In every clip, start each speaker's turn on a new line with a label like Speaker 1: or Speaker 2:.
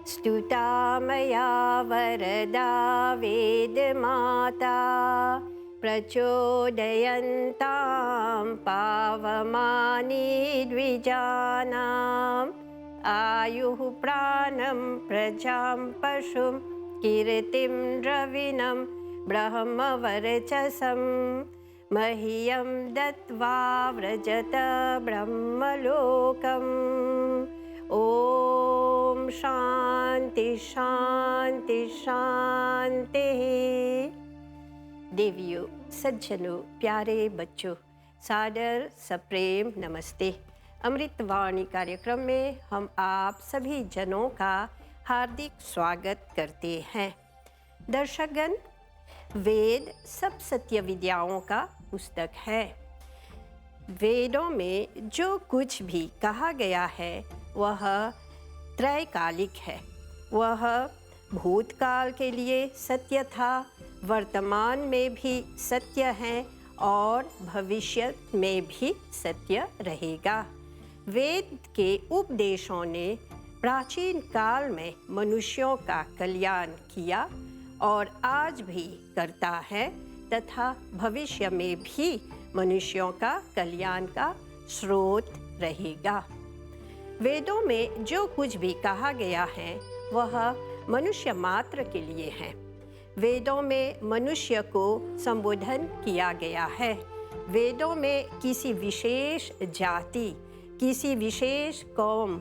Speaker 1: स्तुता मया वरदा वेदमाता प्रचोदयन्तां पावमानि द्विजानाम् आयुः प्राणं प्रजां पशुं कीर्तिं रविनं ब्रह्मवर्चसं मह्यं दत्त्वा व्रजत ब्रह्मलोकम्। ओम शांति शांति शांति। देवियों, सज्जनों, प्यारे बच्चों, सादर सप्रेम नमस्ते। अमृतवाणी कार्यक्रम में हम आप सभी जनों का हार्दिक स्वागत करते हैं। दर्शकगण, वेद सब सत्य विद्याओं का पुस्तक है। वेदों में जो कुछ भी कहा गया है वह त्रैकालिक है। वह भूतकाल के लिए सत्य था, वर्तमान में भी सत्य है और भविष्य में भी सत्य रहेगा। वेद के उपदेशों ने प्राचीन काल में मनुष्यों का कल्याण किया और आज भी करता है तथा भविष्य में भी मनुष्यों का कल्याण का स्रोत रहेगा। वेदों में जो कुछ भी कहा गया है वह मनुष्य मात्र के लिए है। वेदों में मनुष्य को संबोधन किया गया है। वेदों में किसी विशेष जाति, किसी विशेष कौम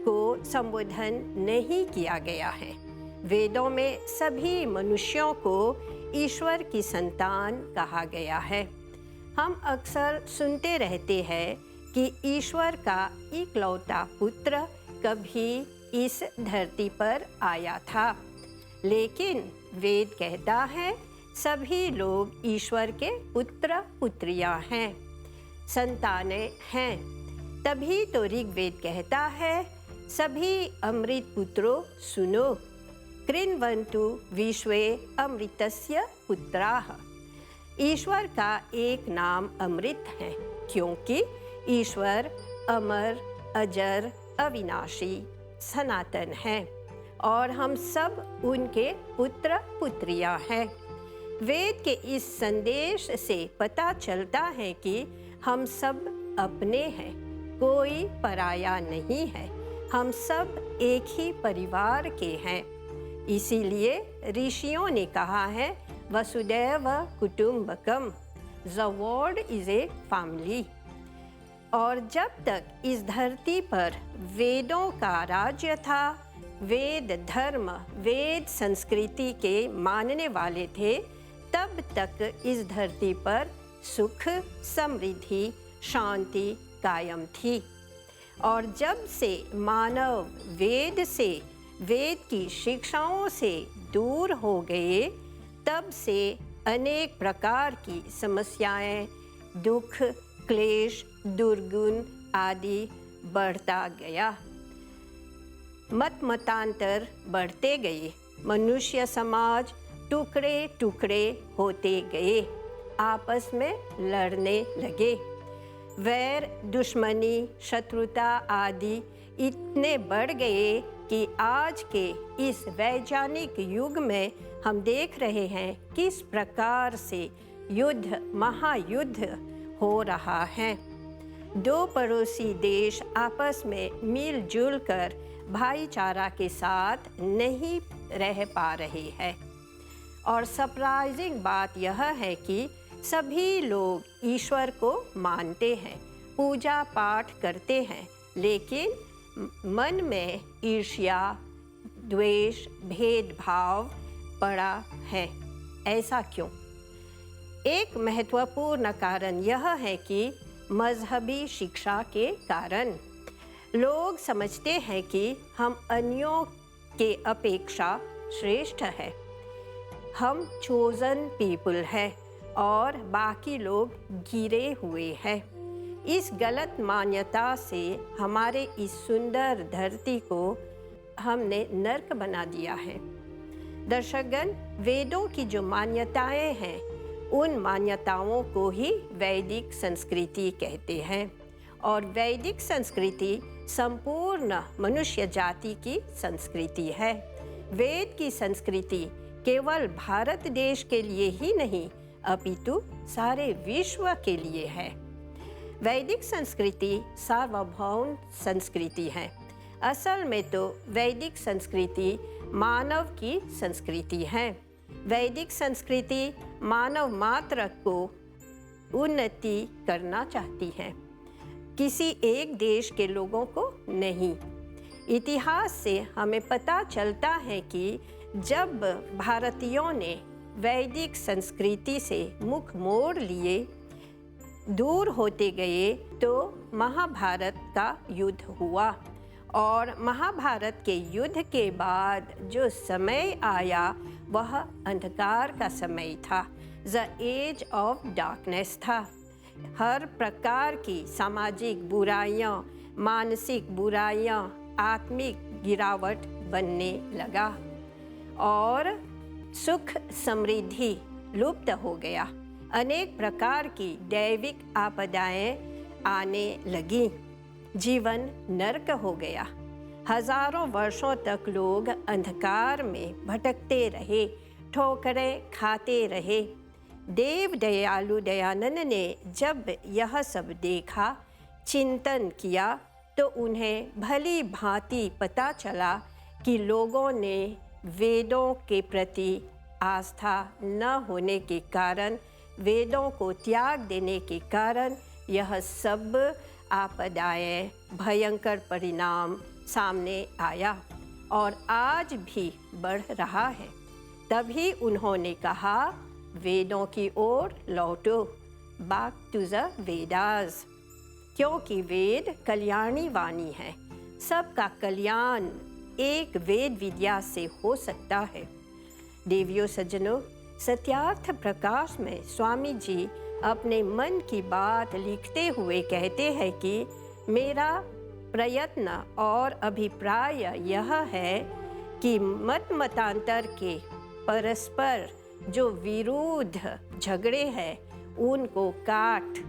Speaker 1: को संबोधन नहीं किया गया है। वेदों में सभी मनुष्यों को ईश्वर की संतान कहा गया है। हम अक्सर सुनते रहते हैं कि ईश्वर का इकलौता पुत्र कभी इस धरती पर आया था, लेकिन वेद कहता है सभी लोग ईश्वर के पुत्र पुत्रियां हैं, संतानें हैं। तभी तो ऋग्वेद कहता है सभी अमृत पुत्रों सुनो, कृण्वन्तु विश्वे अमृतस्य पुत्राः। ईश्वर का एक नाम अमृत है, क्योंकि ईश्वर अमर, अजर, अविनाशी, सनातन है और हम सब उनके पुत्र पुत्रियां हैं। वेद के इस संदेश से पता चलता है कि हम सब अपने हैं, कोई पराया नहीं है। हम सब एक ही परिवार के हैं। इसीलिए ऋषियों ने कहा है वसुदैव कुटुंबकम, the world is a family. और जब तक इस धरती पर वेदों का राज्य था, वेद धर्म, वेद संस्कृति के मानने वाले थे, तब तक इस धरती पर सुख, समृद्धि, शांति कायम थी। और जब से मानव वेद की शिक्षाओं से दूर हो गए, तब से अनेक प्रकार की समस्याएं, दुख, क्लेश, दुर्गुण आदि बढ़ता गया। मतांतर बढ़ते गए, मनुष्य समाज टुकड़े टुकड़े होते गए, आपस में लड़ने लगे। वैर, दुश्मनी, शत्रुता आदि इतने बढ़ गए कि आज के इस वैज्ञानिक युग में हम देख रहे हैं किस प्रकार से युद्ध, महायुद्ध हो रहा है। दो पड़ोसी देश आपस में मिलजुल कर भाईचारा के साथ नहीं रह पा रहे हैं। और सरप्राइजिंग बात यह है कि सभी लोग ईश्वर को मानते हैं, पूजा पाठ करते हैं, लेकिन मन में ईर्ष्या, द्वेष, भेदभाव पड़ा है। ऐसा क्यों? एक महत्वपूर्ण कारण यह है कि मजहबी शिक्षा के कारण लोग समझते हैं कि हम अन्यों के अपेक्षा श्रेष्ठ हैं, हम चोजन पीपल हैं और बाकी लोग गिरे हुए हैं। इस गलत मान्यता से हमारे इस सुंदर धरती को हमने नर्क बना दिया है। दर्शकगण, वेदों की जो मान्यताएं हैं, उन मान्यताओं को ही वैदिक संस्कृति कहते हैं और वैदिक संस्कृति संपूर्ण मनुष्य जाति की संस्कृति है। वेद की संस्कृति केवल भारत देश के लिए ही नहीं अपितु सारे विश्व के लिए है। वैदिक संस्कृति सार्वभौम संस्कृति है। असल में तो वैदिक संस्कृति मानव की संस्कृति है। वैदिक संस्कृति मानव मात्र को उन्नति करना चाहती है, किसी एक देश के लोगों को नहीं। इतिहास से हमें पता चलता है कि जब भारतीयों ने वैदिक संस्कृति से मुख मोड़ लिए, दूर होते गए, तो महाभारत का युद्ध हुआ। और महाभारत के युद्ध के बाद जो समय आया वह अंधकार का समय था, द एज ऑफ डार्कनेस था। हर प्रकार की सामाजिक बुराइयां, मानसिक बुराइयां, आत्मिक गिरावट बनने लगा और सुख समृद्धि लुप्त हो गया। अनेक प्रकार की दैविक आपदाएं आने लगी। जीवन नरक हो गया। हजारों वर्षों तक लोग अंधकार में भटकते रहे, ठोकरें खाते रहे। देव दयालु दयानंद ने जब यह सब देखा, चिंतन किया, तो उन्हें भली भांति पता चला कि लोगों ने वेदों के प्रति आस्था न होने के कारण, वेदों को त्याग देने के कारण यह सब आपदाएं, भयंकर परिणाम सामने आया और आज भी बढ़ रहा है। तभी उन्होंने कहा, वेदों की ओर लौटो, बैक टू द वेदास, क्योंकि वेद कल्याणी वाणी है। सबका कल्याण एक वेद विद्या से हो सकता है। देवियों सज्जनों, सत्यार्थ प्रकाश में स्वामी जी अपने मन की बात लिखते हुए कहते हैं कि मेरा प्रयत्न और अभिप्राय यह है कि मत मतांतर के परस्पर जो विरुद्ध झगड़े हैं उनको काट,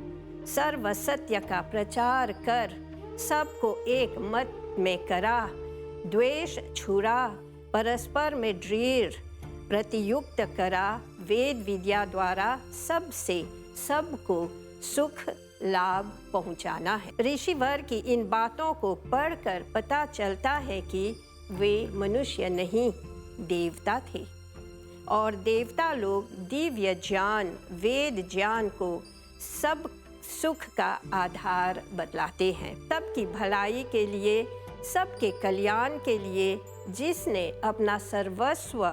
Speaker 1: सर्व सत्य का प्रचार कर, सबको एक मत में करा, द्वेष छुड़ा, परस्पर में दृढ़ प्रतियुक्त करा, वेद विद्या द्वारा सबसे सबको सुख लाभ पहुंचाना है। ऋषिवर की इन बातों को पढ़कर पता चलता है कि वे मनुष्य नहीं, देवता थे और देवता लोग दिव्य ज्ञान, वेद ज्ञान को सब सुख का आधार बतलाते हैं। सबकी भलाई के लिए, सबके कल्याण के लिए जिसने अपना सर्वस्व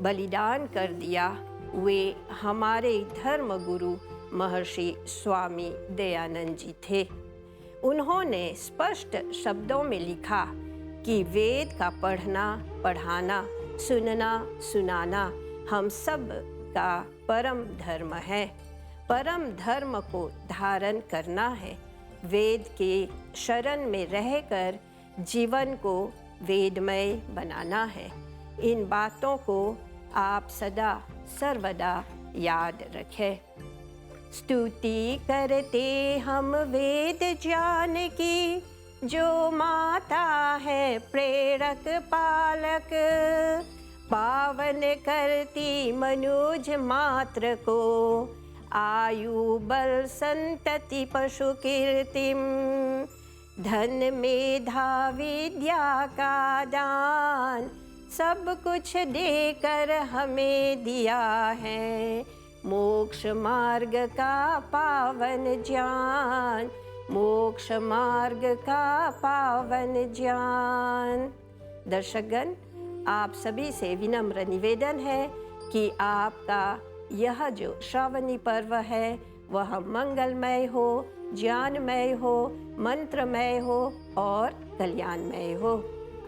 Speaker 1: बलिदान कर दिया, वे हमारे धर्म गुरु महर्षि स्वामी दयानंद जी थे। उन्होंने स्पष्ट शब्दों में लिखा कि वेद का पढ़ना, पढ़ाना, सुनना, सुनाना हम सब का परम धर्म है। परम धर्म को धारण करना है। वेद के शरण में रहकर जीवन को वेदमय बनाना है। इन बातों को आप सदा सर्वदा याद रखें। स्तुति करते हम वेद ज्ञान की, जो माता है प्रेरक पालक, पावन करती मनुज मात्र को, आयु बल संतति पशु कीर्तिम, धन मेधा विद्या का दान, सब कुछ देकर हमें दिया है, मोक्ष मार्ग का पावन ज्ञान, मोक्ष मार्ग का पावन ज्ञान। दर्शकगण, आप सभी से विनम्र निवेदन है कि आपका यह जो श्रावणी पर्व है वह मंगलमय हो, ज्ञानमय हो, मंत्रमय हो और कल्याणमय हो।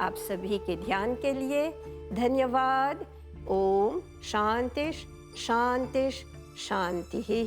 Speaker 1: आप सभी के ध्यान के लिए धन्यवाद। ओम शांति शांति शांति।